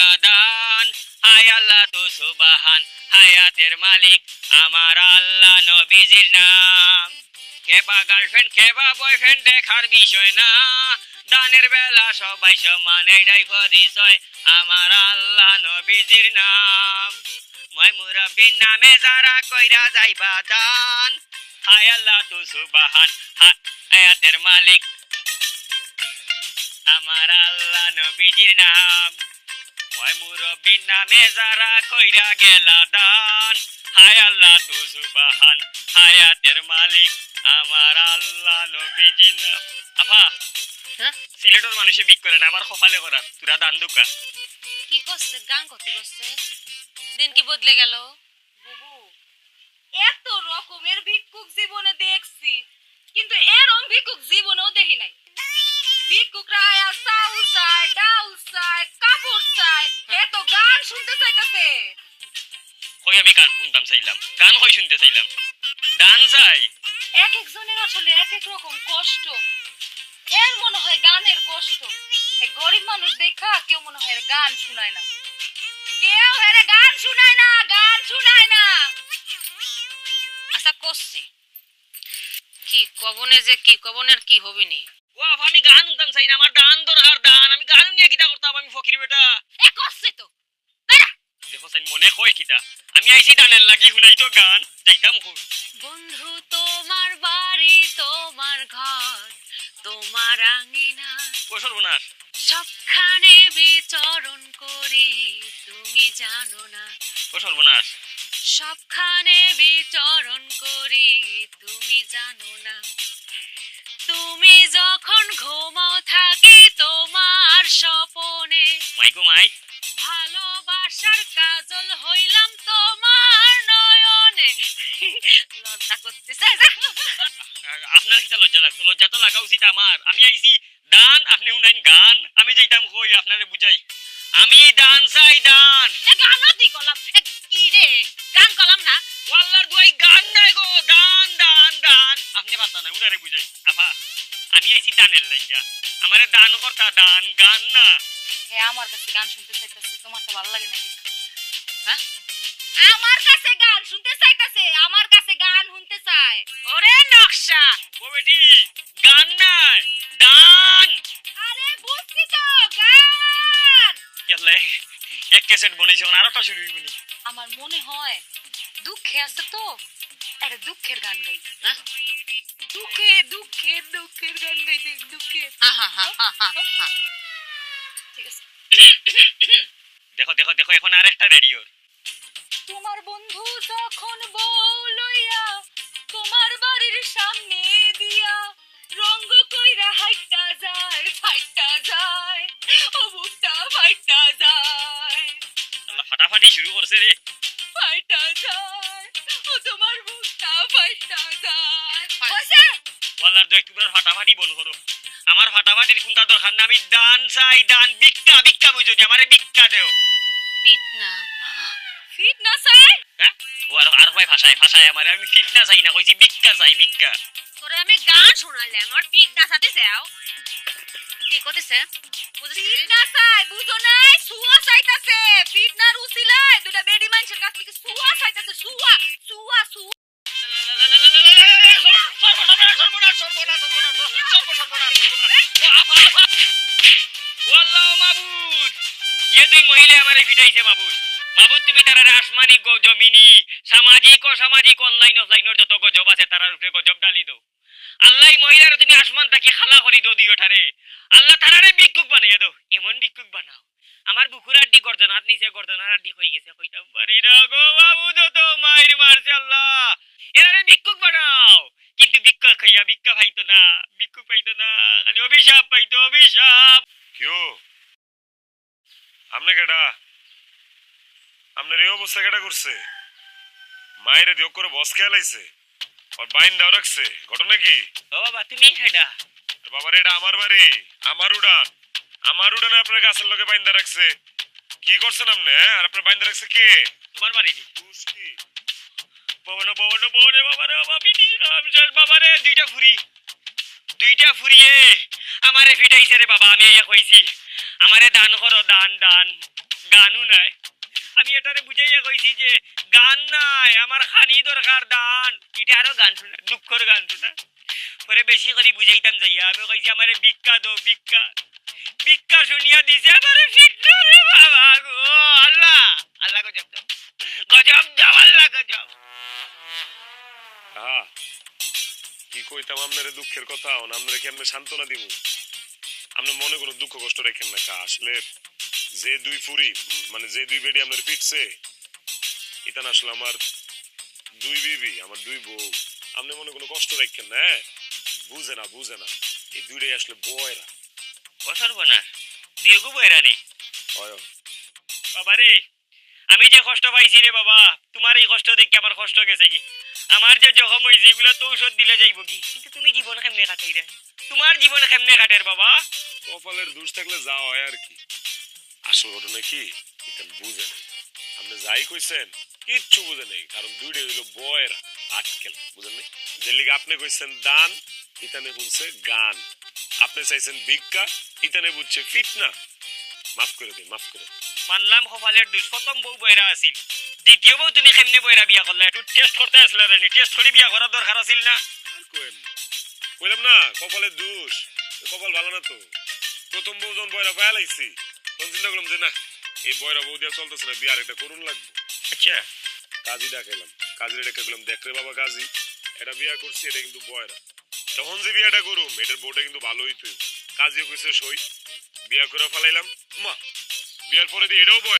যাইবা দান হায় আল্লাহ তু সুবহান হায়াতের মালিক আমার আল্লাহ নবীজির নাম কেবা গার্লফ্রেন্ড কেবা বয়ফ্রেন্ড দেখার বিষয় না দানের বেলা সবাই সমান এটাই পরিচয় আমার আল্লাহ নবীজির নাম মই মুরব্বির নামে যারা কইরা যাইবা দান হায় আল্লাহ তু সুবহান হায়াতের মালিক আমার আল্লাহ নবীজির নাম মই মুরব্বির নামে যারা কইরা গেলা দান হায় আল্লাহ তু সুবহান হায়াতের মালিক আমার আল্লাহ নবীজির নাম আফা হ্যাঁ সিলেটের মানুষে বিক করে না আবার কপালে করা তুরা দান দুকা কি করছে গান করতে করছে দিন কি বদলে গেল বুবু এত রকমের ভিক্ষুক জীবনে দেখছি কিন্তু এরকম ভিক্ষুক জীবনেও দেখি নাই ভিক্ষুকরা আয়া চাউল চায় ডাউল চায় কাপড় চায় এত গান শুনতে চাইতেছে কই আমি গান শুনতাম চাইলাম গান কই শুনতে চাইলাম দান চাই এক একজনের আসলে এক এক রকম কষ্ট এর মনে হয় গানের কষ্ট গরিব মানুষ দেখা কেউ মনে হয় এর গান শুনায় না কেউ এর গান শুনায় না গান শুনায় না আচ্ছা করছে কি কবনে যে কি কবনের কি হবিনি ও আফা আমি গান শুনতাম চাই না আমার দান দরকার দান আমি গান নিয়ে কিটা করতাম আমি ফকির বেটা এ করছে তো দেখো সাই মনে কই কিটা আমি আইছি দানের লাগি শুনাই তো গান যাইতাম খুব বন্ধু তোমার বাড়ি তোমার ঘর তোমার আঙিনা ও সর্বনাশ সবখানে বিচরণ করি তুমি জানো না ও সর্বনাশ সবখানে বিচরণ করি তুমি জানো না তুমি যখন ঘুমাও থাকি তোমার স্বপনে মাই গো মাই ভালোবাসার কাজল হইলাম তোমার নয়নে লজ্জা করতেছে আপনার কিটা লজ্জা লাগতো লজ্জা তো লাগা উচিত আমার আমি আইছি দান আপনি উনাইন গান আমি যাইতাম কই আপনারে বুঝাই আমি দান চাই দান এ গানও দি গলাম কি রে গান গলাম না ওয়াল্লার দুয়াই গান নাই গো দান দান দান আপনি পাতা না উনারে বুঝাই আফা আমি আইছি দানের লাগিয়া আমারে দান করতা দান গান না হ্যাঁ আমার কাছে গান শুনতে চাইতেছে তোমার তো ভালো লাগে না হ্যাঁ আমার কাছে গান শুনতে চাইতেছে আমার কাছে গান শুনতে চায় ওরে নকশা ও বেটি গান নাই দান আরে বুঝছি তো গান ইয়াল্লা এক ক্যাসেট বনেছে আর একটা শুরু হইবনি আমার মনে হয় দুঃখে আছে তো আরে দুঃখের গান গাই হ্যাঁ দুঃখের গান গাইতে দুঃখের ঠিক আছে দেখো দেখো দেখো এখন আরেকটা রেডিও তোমার বন্ধু যখন বউ লইয়া তোমার বাড়ির সামনে দিয়া রঙ্গ কইরা হাইটা যায় ফাইটা যায় ও বুকটা ফাইটা যায় আল্লাহ ফাটাফাটি শুরু করছে রে ফাইটা যায় ও তোমার বুকটা ফাইটা যায় হইছে ওয়াল্লার দুই একটু ফাটাফাটি বন্ধ করো আমার ফাটাফাটির কোনটা দরকার না আমি দান চাই দান ভিক্ষা ভিক্ষা বুঝো দি আমারে ভিক্ষা দেও পিটনা ফিট না চাই হ্যাঁ ও আর ভাই ভাষায় আমারে আমি ফিটনা চাই না কইছি ভিক্ষা চাই ভিক্ষা তোরে আমি গান শোনালাম আমার পিটনা সাথে যাও কি করতেছে ফিট না চাই বুঝো নাই সুয়া চাইতাছে ফিট না রুচিলায় দুটা বেডি মানুষের কাছ থেকে সুয়া চাইতাছে সুয়া সুয়া সুয়া ওয়াল্লাহ মাবুদ ये দুই মহিলা আমারে ফিটাইছে মাবুদ মাবুদ তুমি তারারে আসমানি জমিনি সামাজিক ও সামাজিক অনলাইন অফলাইনের যত গজব আছে তারার উপরে গজব ডালি দাও আল্লাহ মহিলার তুমি আসমান তাকে খালা করি দাও দিওটারে আল্লাহ তারারে ভিক্ষুক বানাইয়া দাও এমন ভিক্ষুক বানাও আমার বুকুর আড্ডি গর্দনাত নিচে গর্দনার আড্ডি হয়ে গেছে কইতাম পারি না গো মাবুদ তো মাইর মারছে আল্লাহ এরারে ভিক্ষুক বানাও কিন্তু ভিক্ষা খাইয়া ভিক্ষা পাইতো না ভিক্ষুক পাইতো না খালি অভিশাপ পাইতো অভিশাপ কিও আমনে কেডা আমনের এই অবস্থা কেডা করছে মায়েরে দিও করে বস খেলাইছে আর বাইন দাও রাখছে ঘটনা কি ও বাবা তুমি হেডা বাবার এটা আমার বাড়ি আমার উড়ানে আপনার গাছের লগে বাইন্দা রাখছে কি করছেন আপনি আর আপনার বাইন্দা রাখছে কে তোমার বাড়ি কি কি ববনো ববনে বাবারে বাবা বিটি রাম চল বাবারে দুইটা ফুরিয়ে আমারে ফিটাইছে রে বাবা আমি ইয়া কইছি আমারে দান করো দান দান গানও নাই। আমি এটারে বুঝাইয়া কইছি যে গান নাই, আমার খানি দরকার দান। এটা আরো গান শোনা, দুঃখর গান শোনা। পরে বেশি করে বুঝাইতাম যাইয়া আমি কইছি আমারে ভিক্ষা দাও, ভিক্ষা। ভিক্ষা শুনিয়া দিছে আমারে ফিটলো রে বাবা গো। আল্লাহ আল্লাহ গজব দাও, গজব দাও আল্লাহ গজব। হ্যাঁ কি কইতাম আপনারে দুঃখের কথা, আপনারে কি আপনি সান্ত্বনা দিব? আপনি মনে কোনো দুঃখ কষ্ট রেখেন না কা। আসলে যে দুই ফুরি মানে যে দুই বেডি আপনার পিটছে, এটা না আসলে আমার দুই বিবি, আমার দুই বউ। আপনি মনে কোনো কষ্ট রাখেন না, হ্যাঁ? বুঝে না বুঝে না, এই দুইটাই আসলে বয়রা। বছর বোনার দিয়েগু বয়রানি হয় বাবা রে। আমি যে কষ্ট পাইছি রে বাবা, তোমার এই কষ্ট দেখে আমার কষ্ট গেছে কি। আমার যে জখম হয়েছে এগুলা তো ঔষধ দিলে যাইব কি, কিন্তু তুমি জীবন কেমনে কাটাই রে? তোমার জীবন কেমনে কাটের বাবা? কপালের দোষ থাকলে যা হয় আর কি। আসল ঘটনা কি এটা বুঝে নেই। আপনি যাই কইছেন কিচ্ছু বুঝে নেই, কারণ দুইটাই হইলো বয়রা আটকেল, বুঝেন নেই? যে লিগে আপনি কইছেন দান, ইতানে শুনছে গান। আপনি চাইছেন ভিক্ষা, ইতানে বুঝছে ফিটনা। মাফ করে দিন, মাফ করে দিন। মানলাম কপালের দোষ, প্রথম বউ বয়রা আছিল, দ্বিতীয় বউ তুমি কেমনে বয়রা বিয়া করলা? একটু টেস্ট করতে আসলে রে, টেস্ট করে বিয়া করার দরকার আছিল না? আর কইেন না। কইলাম না কপালের দোষ, কপাল ভালো না তো। প্রথম বউ যখন বয়রা পায়া লাইছি তখন চিন্তা করলাম যে না, এই বয়রা বউ দিয়া চলতেছে না, বিয়ার একটা করুন লাগবে। আচ্ছা কাজী ডাকাইলাম, কাজীর ডেকে গেলাম, দেখ রে বাবা কাজী, এটা বিয়া করছি, এটা কিন্তু বয়রা। তখন যে বিয়াটা করুম এটার বউটা কিন্তু ভালোই তুই। কাজীও কইছে সই, বিয়া করে ফেলাইলাম। মা বিয়ার পরে দিয়ে এটাও বয়